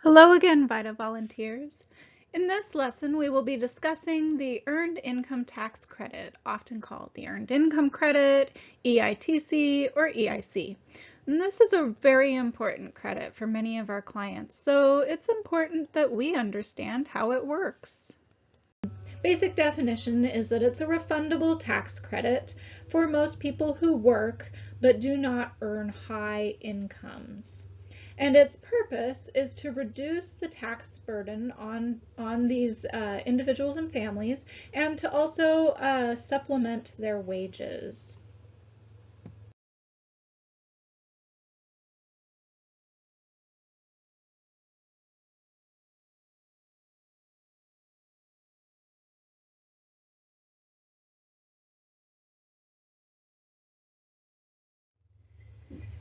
Hello again, VITA volunteers. In this lesson, we will be discussing the Earned Income Tax Credit, often called the Earned Income Credit, EITC, or EIC. And this is a very important credit for many of our clients, so it's important that we understand how it works. Basic definition is that it's a refundable tax credit for most people who work but do not earn high incomes. And its purpose is to reduce the tax burden on these individuals and families, and to also supplement their wages.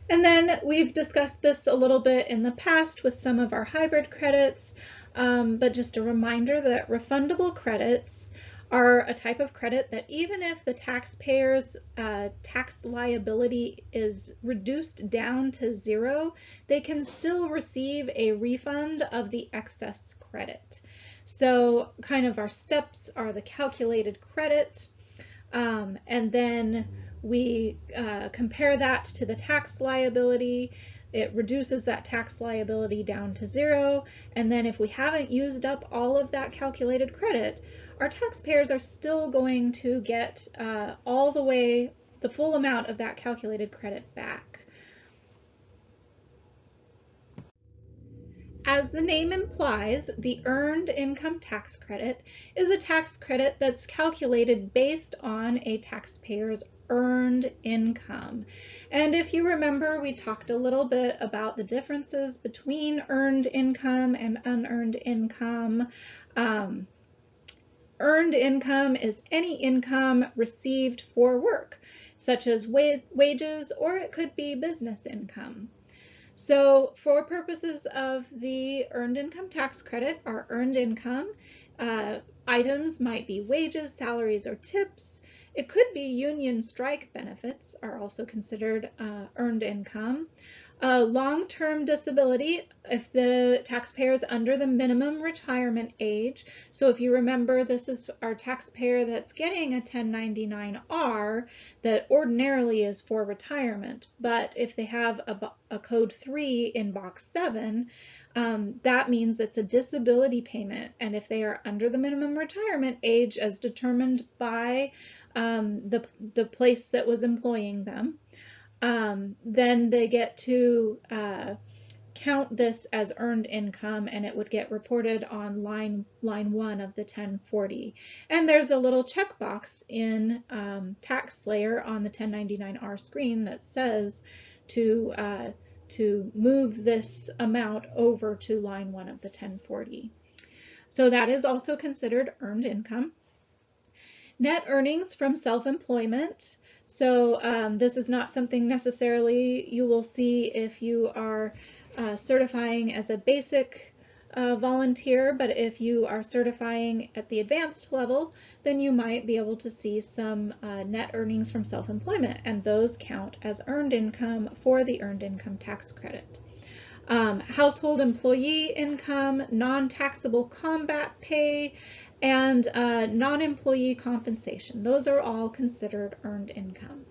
And then we've discussed this a little bit in the past with some of our hybrid credits, but just a reminder that refundable credits are a type of credit that even if the taxpayer's tax liability is reduced down to zero, they can still receive a refund of the excess credit. So kind of our steps are the calculated credit, and then we compare that to the tax liability. It reduces that tax liability down to zero, and then if we haven't used up all of that calculated credit, our taxpayers are still going to get all the way the full amount of that calculated credit back. As the name implies, the Earned Income Tax Credit is a tax credit that's calculated based on a taxpayer's earned income. And if you remember, we talked a little bit about the differences between earned income and unearned income. Earned income is any income received for work, such as wages, or it could be business income. So for purposes of the Earned Income Tax Credit, our earned income items might be wages, salaries, or tips. It could be union strike benefits are also considered earned income. Long-term disability, if the taxpayer is under the minimum retirement age. So if you remember, this is our taxpayer that's getting a 1099-R that ordinarily is for retirement. But if they have a code 3 in box 7, that means it's a disability payment. And if they are under the minimum retirement age as determined by the place that was employing them, then they get to count this as earned income, and it would get reported on line 1 of the 1040. And there's a little checkbox in TaxSlayer on the 1099-R screen that says to move this amount over to line 1 of the 1040. So that is also considered earned income. Net earnings from self-employment. So this is not something necessarily you will see if you are certifying as a basic volunteer, but if you are certifying at the advanced level, then you might be able to see some net earnings from self-employment, and those count as earned income for the Earned Income Tax Credit. Household employee income, non-taxable combat pay, and non-employee compensation. Those are all considered earned income.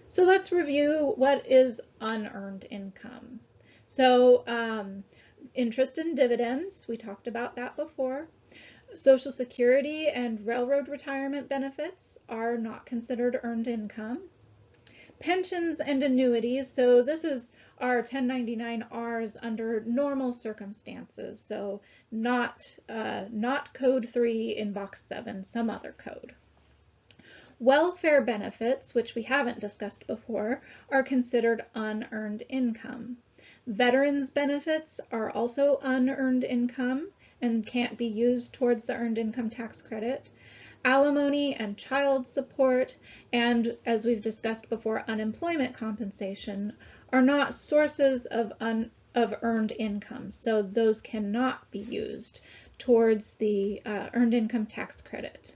So let's review what is unearned income. So interest and dividends, we talked about that before. Social Security and railroad retirement benefits are not considered earned income. Pensions and annuities, so this is our 1099-Rs under normal circumstances, so not code 3 in box 7, some other code. Welfare benefits, which we haven't discussed before, are considered unearned income. Veterans benefits are also unearned income and can't be used towards the Earned Income Tax Credit. Alimony and child support, and as we've discussed before, unemployment compensation are not sources of earned income, so those cannot be used towards the Earned Income Tax Credit.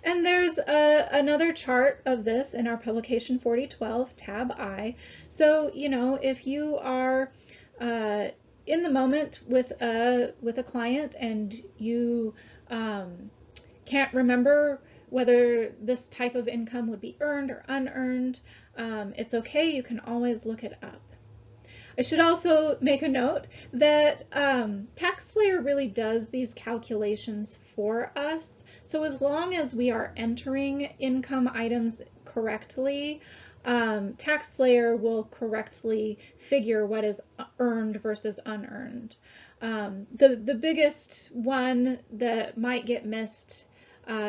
And there's another chart of this in our publication 4012, tab I. So, you know, if you are in the moment with a client and you can't remember whether this type of income would be earned or unearned, it's okay, you can always look it up. I should also make a note that TaxSlayer really does these calculations for us. So as long as we are entering income items correctly, TaxSlayer will correctly figure what is earned versus unearned. The biggest one that might get missed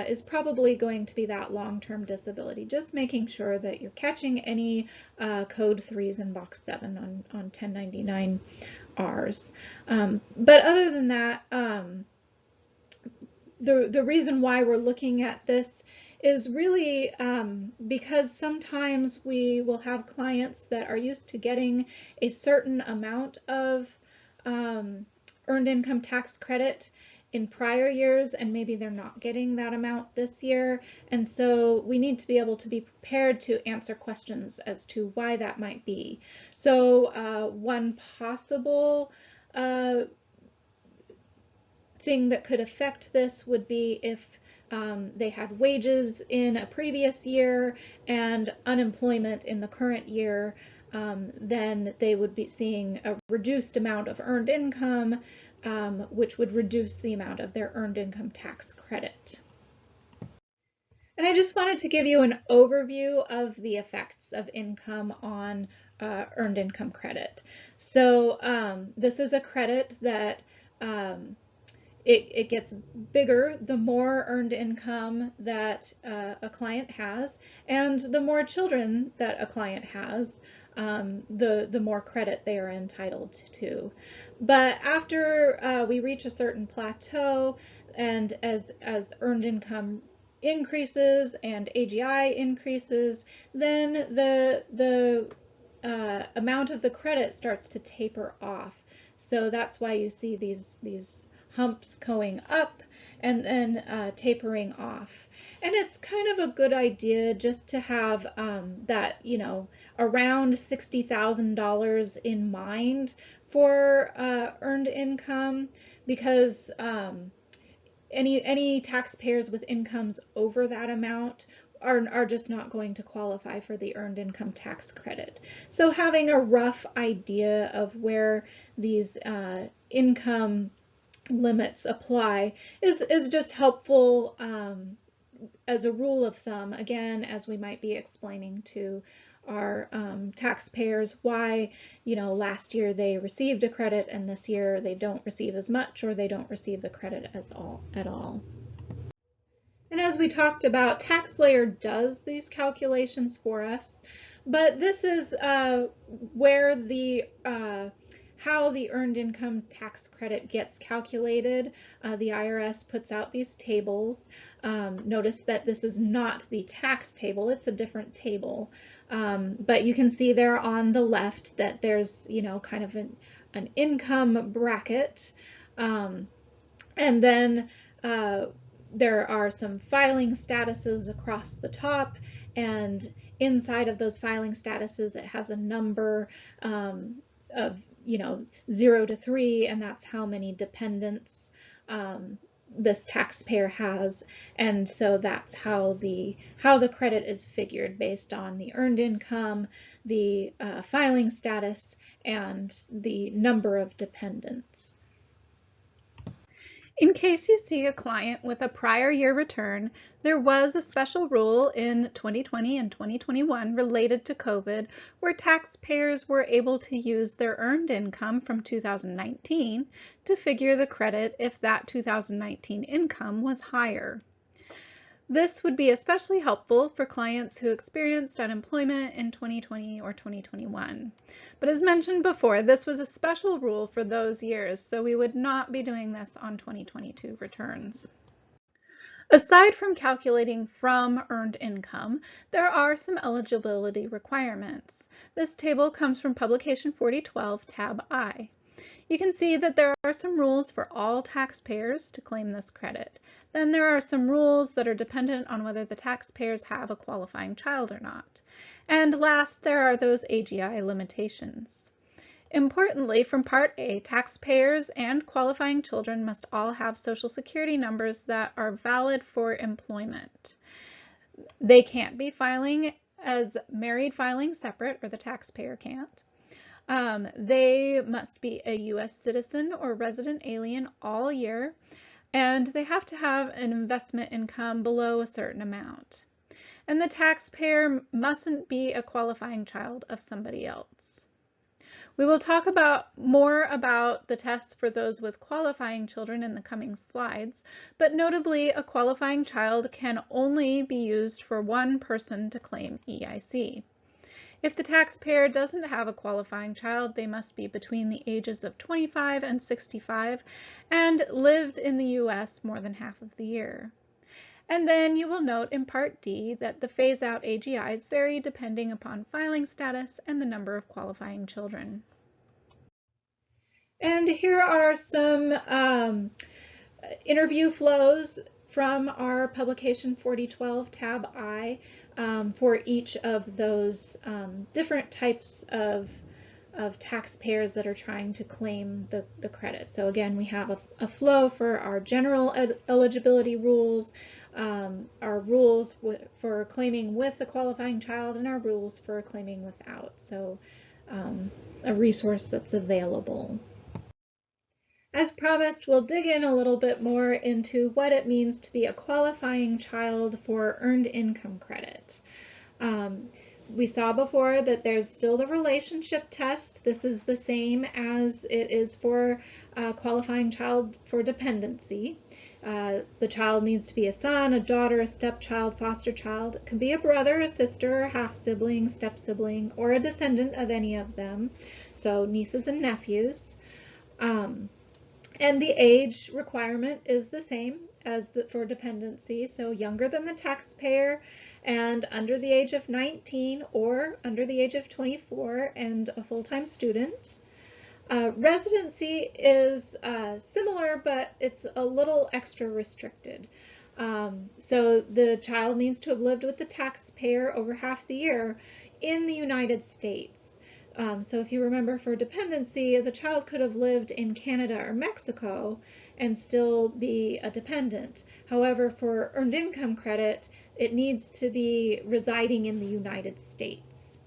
is probably going to be that long-term disability. Just making sure that you're catching any code 3s in box 7 on 1099-Rs. But other than that, the reason why we're looking at this is really because sometimes we will have clients that are used to getting a certain amount of earned income tax credit in prior years, and maybe they're not getting that amount this year. And so we need to be able to be prepared to answer questions as to why that might be. So one possible thing that could affect this would be if they had wages in a previous year and unemployment in the current year, then they would be seeing a reduced amount of earned income, which would reduce the amount of their earned income tax credit. And I just wanted to give you an overview of the effects of income on earned income credit. So this is a credit that it gets bigger the more earned income that a client has, and the more children that a client has, the more credit they are entitled to. But after we reach a certain plateau, and as earned income increases and AGI increases, then the amount of the credit starts to taper off. So that's why you see these humps going up and then tapering off. And it's kind of a good idea just to have that, around $60,000 in mind for earned income, because any taxpayers with incomes over that amount are just not going to qualify for the earned income tax credit. So having a rough idea of where these income limits apply is just helpful as a rule of thumb, again, as we might be explaining to our taxpayers why, last year they received a credit and this year they don't receive as much, or they don't receive the credit at all. And as we talked about, TaxSlayer does these calculations for us, but this is where how the earned income tax credit gets calculated. The IRS puts out these tables. Notice that this is not the tax table, it's a different table. But you can see there on the left that there's, kind of an income bracket. And then there are some filing statuses across the top, and inside of those filing statuses it has a number of 0 to 3, and that's how many dependents this taxpayer has. And so that's how the credit is figured, based on the earned income, the filing status, and the number of dependents. In case you see a client with a prior year return, there was a special rule in 2020 and 2021 related to COVID where taxpayers were able to use their earned income from 2019 to figure the credit if that 2019 income was higher. This would be especially helpful for clients who experienced unemployment in 2020 or 2021. But as mentioned before, this was a special rule for those years, so we would not be doing this on 2022 returns. Aside from calculating from earned income, there are some eligibility requirements. This table comes from Publication 4012, Tab I. You can see that there are some rules for all taxpayers to claim this credit. Then there are some rules that are dependent on whether the taxpayers have a qualifying child or not. And last, there are those AGI limitations. Importantly, from Part A, taxpayers and qualifying children must all have Social Security numbers that are valid for employment. They can't be filing as married filing separate, or the taxpayer can't. They must be a U.S. citizen or resident alien all year, and they have to have an investment income below a certain amount. And the taxpayer mustn't be a qualifying child of somebody else. We will talk more about the tests for those with qualifying children in the coming slides, but notably, a qualifying child can only be used for one person to claim EIC. If the taxpayer doesn't have a qualifying child, they must be between the ages of 25 and 65 and lived in the U.S. more than half of the year. And then you will note in Part D that the phase-out AGIs vary depending upon filing status and the number of qualifying children. And here are some interview flows from our Publication 4012 tab I for each of those different types of taxpayers that are trying to claim the credit. So again, we have a flow for our general eligibility rules, our rules for claiming with a qualifying child, and our rules for claiming without. So a resource that's available. As promised, we'll dig in a little bit more into what it means to be a qualifying child for earned income credit. We saw before that there's still the relationship test. This is the same as it is for a qualifying child for dependency. The child needs to be a son, a daughter, a stepchild, foster child. It can be a brother, a sister, a half-sibling, step-sibling, or a descendant of any of them, so nieces and nephews. And the age requirement is the same as for dependency, so younger than the taxpayer and under the age of 19 or under the age of 24 and a full-time student. Residency is similar, but it's a little extra restricted. So the child needs to have lived with the taxpayer over half the year in the United States. So if you remember, for dependency, the child could have lived in Canada or Mexico and still be a dependent. However, for earned income credit, it needs to be residing in the United States.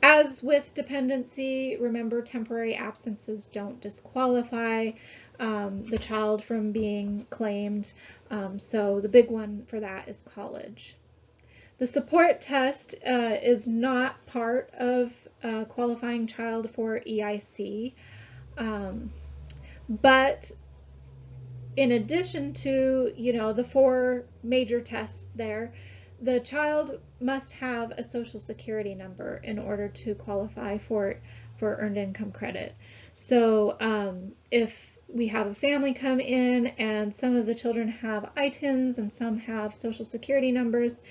As with dependency, remember, temporary absences don't disqualify the child from being claimed. So the big one for that is college. The support test is not part of qualifying child for EIC, but in addition to, the four major tests there, the child must have a Social Security number in order to qualify for earned income credit. So if we have a family come in and some of the children have ITINs and some have Social Security numbers,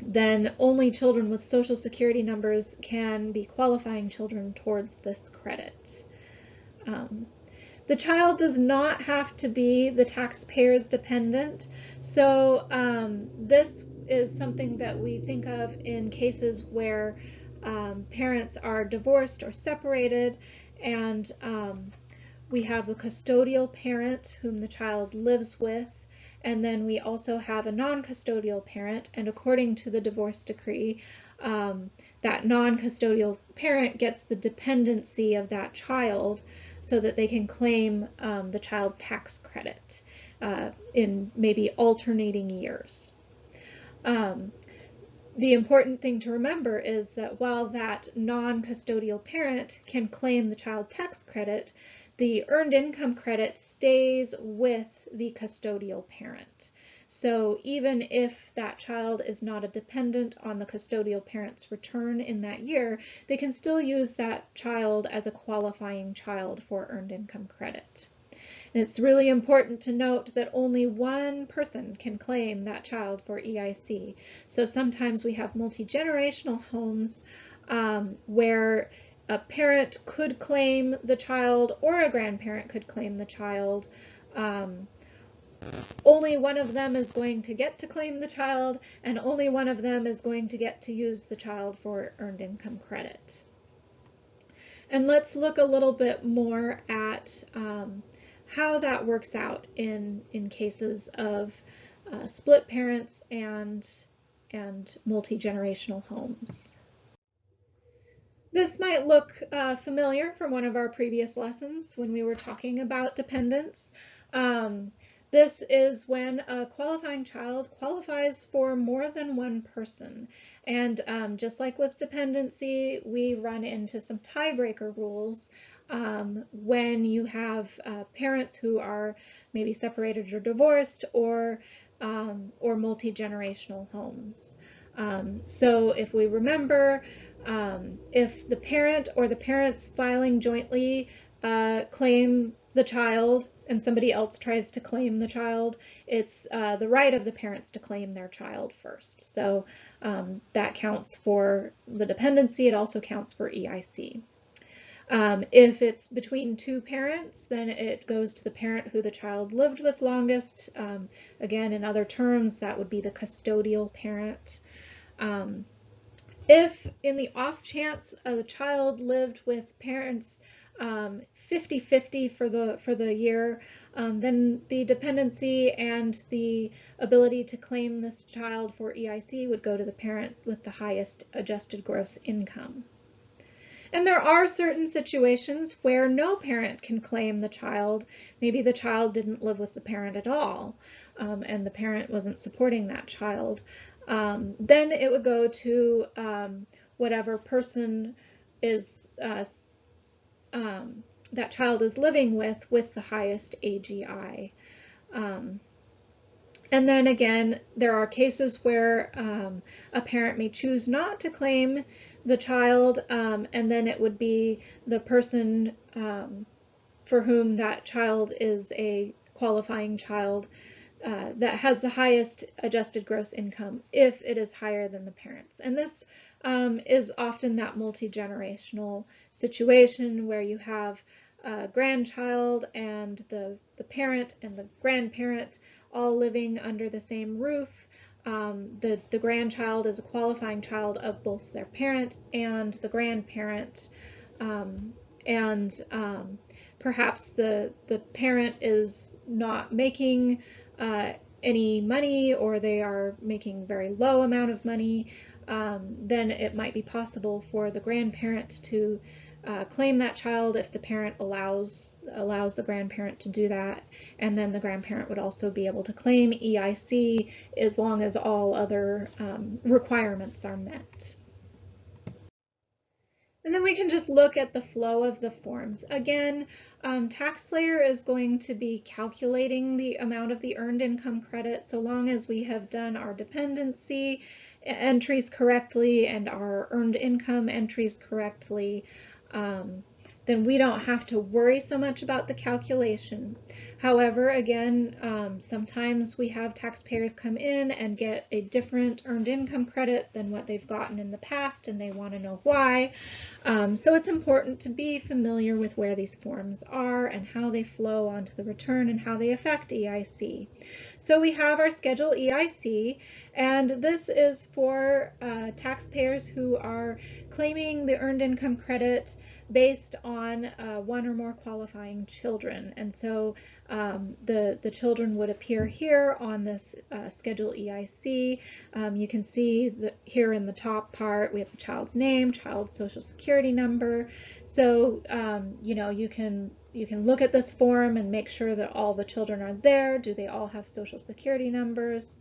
then only children with Social Security numbers can be qualifying children towards this credit. The child does not have to be the taxpayer's dependent, so this is something that we think of in cases where parents are divorced or separated, and we have a custodial parent whom the child lives with. And then we also have a non-custodial parent, and according to the divorce decree, that non-custodial parent gets the dependency of that child so that they can claim the child tax credit in maybe alternating years. The important thing to remember is that while that non-custodial parent can claim the child tax credit, the earned income credit stays with the custodial parent. So even if that child is not a dependent on the custodial parent's return in that year, they can still use that child as a qualifying child for earned income credit. And it's really important to note that only one person can claim that child for EIC. So sometimes we have multi-generational homes where a parent could claim the child or a grandparent could claim the child. Only one of them is going to get to claim the child, and only one of them is going to get to use the child for earned income credit. And let's look a little bit more at how that works out in cases of split parents and multi-generational homes. This might look familiar from one of our previous lessons when we were talking about dependents. This is when a qualifying child qualifies for more than one person. And just like with dependency, we run into some tiebreaker rules when you have parents who are maybe separated or divorced, or multi-generational homes. So if we remember, if the parent or the parents filing jointly claim the child and somebody else tries to claim the child, it's the right of the parents to claim their child first. So that counts for the dependency. It also counts for EIC. If it's between two parents, then it goes to the parent who the child lived with longest. Again, in other terms, that would be the custodial parent. If in the off chance the child lived with parents 50-50 for the year, then the dependency and the ability to claim this child for EIC would go to the parent with the highest adjusted gross income. And there are certain situations where no parent can claim the child. Maybe the child didn't live with the parent at all, and the parent wasn't supporting that child. Then it would go to whatever person is that child is living with the highest AGI. And then again, there are cases where a parent may choose not to claim the child, and then it would be the person for whom that child is a qualifying child that has the highest adjusted gross income if it is higher than the parents. And this is often that multi-generational situation where you have a grandchild and the parent and the grandparent all living under the same roof. The grandchild is a qualifying child of both their parent and the grandparent, and perhaps the parent is not making any money, or they are making very low amount of money. Then it might be possible for the grandparent to claim that child if the parent allows the grandparent to do that, and then the grandparent would also be able to claim EIC as long as all other requirements are met. And then we can just look at the flow of the forms. Again, TaxSlayer is going to be calculating the amount of the earned income credit so long as we have done our dependency entries correctly and our earned income entries correctly. Then we don't have to worry so much about the calculation. However, again, sometimes we have taxpayers come in and get a different earned income credit than what they've gotten in the past, and they want to know why. So it's important to be familiar with where these forms are and how they flow onto the return and how they affect EIC. So we have our Schedule EIC, and this is for taxpayers who are claiming the earned income credit based on one or more qualifying children. And so the children would appear here on this Schedule EIC. You can see that here in the top part we have the child's name, child's social security number. So you know, you can look at this form and make sure that all the children are there. Do they all have social security numbers?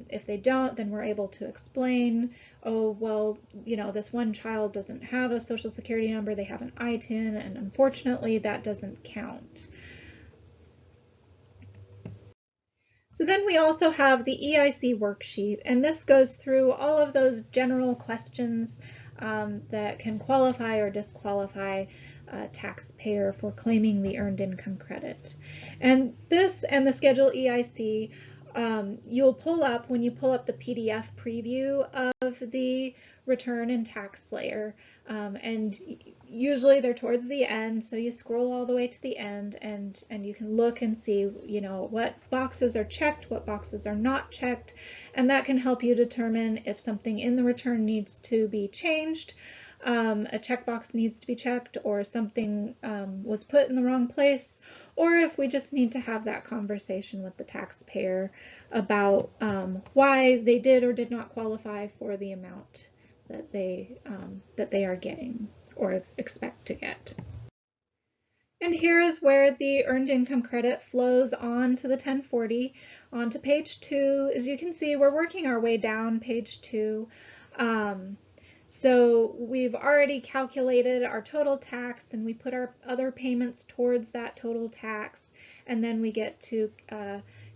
If they don't, then we're able to explain, oh, well, you know, this one child doesn't have a social security number, they have an ITIN, and unfortunately that doesn't count. So then we also have the EIC worksheet, and this goes through all of those general questions that can qualify or disqualify a taxpayer for claiming the earned income credit. And this and the Schedule EIC you'll pull up when you pull up the PDF preview of the return in TaxSlayer, and usually they're towards the end, so you scroll all the way to the end and you can look and see, you know, what boxes are checked, what boxes are not checked, and that can help you determine if something in the return needs to be changed, a checkbox needs to be checked or something was put in the wrong place, or if we just need to have that conversation with the taxpayer about why they did or did not qualify for the amount that they are getting or expect to get. And here is where the earned income credit flows on to the 1040, onto page 2. As you can see, we're working our way down page 2. So we've already calculated our total tax, and we put our other payments towards that total tax, and then we get to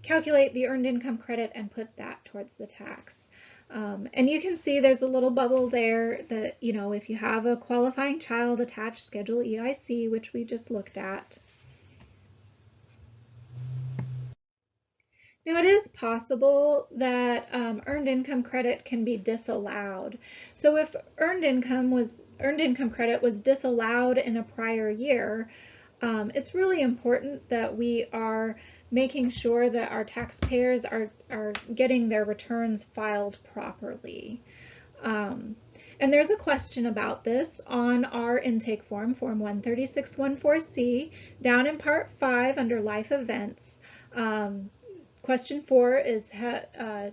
calculate the earned income credit and put that towards the tax. And you can see there's a little bubble there that, you know, if you have a qualifying child attached, Schedule EIC, which we just looked at. Now, it is possible that earned income credit can be disallowed. So if earned income credit was disallowed in a prior year, it's really important that we are making sure that our taxpayers are getting their returns filed properly. And there's a question about this on our intake form, Form 13614C, down in Part 5 under Life Events. Question 4 is,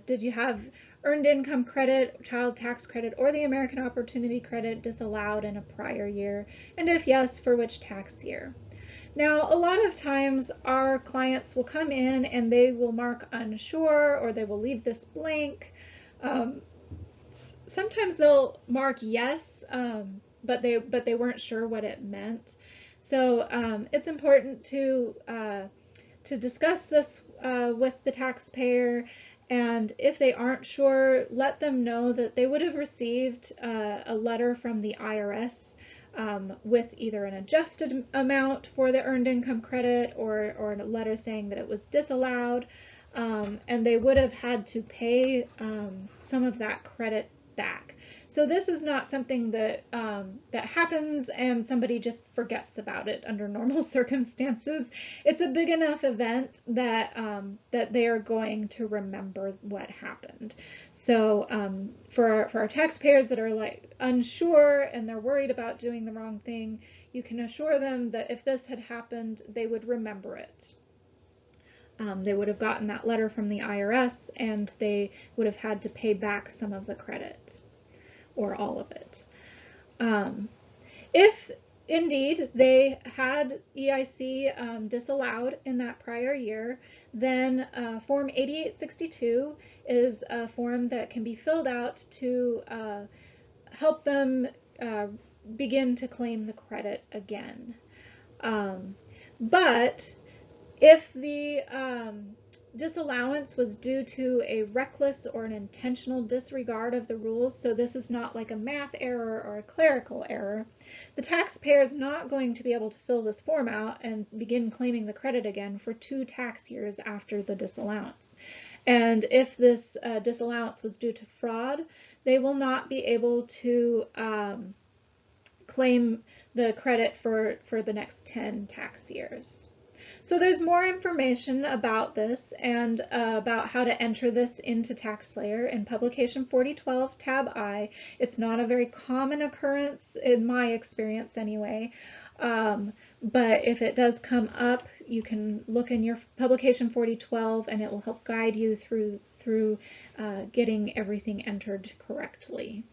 did you have earned income credit, child tax credit, or the American Opportunity Credit disallowed in a prior year? And if yes, for which tax year? Now, a lot of times our clients will come in and they will mark unsure, or they will leave this blank. Sometimes they'll mark yes, but they weren't sure what it meant. So it's important to discuss this with the taxpayer, and if they aren't sure, let them know that they would have received a letter from the IRS with either an adjusted amount for the earned income credit or a letter saying that it was disallowed, and they would have had to pay some of that credit back. So this is not something that that happens and somebody just forgets about it under normal circumstances. It's a big enough event that that they are going to remember what happened. So for our taxpayers that are like unsure and they're worried about doing the wrong thing, you can assure them that if this had happened, they would remember it. They would have gotten that letter from the IRS and they would have had to pay back some of the credit or all of it. If indeed they had EIC disallowed in that prior year, then Form 8862 is a form that can be filled out to help them begin to claim the credit again. But if the disallowance was due to a reckless or an intentional disregard of the rules, so this is not like a math error or a clerical error, the taxpayer is not going to be able to fill this form out and begin claiming the credit again for 2 tax years after the disallowance. And if this disallowance was due to fraud, they will not be able to claim the credit for the next 10 tax years. So there's more information about this and about how to enter this into TaxSlayer in Publication 4012 Tab I. It's not a very common occurrence in my experience anyway, but if it does come up, you can look in your Publication 4012 and it will help guide you through getting everything entered correctly.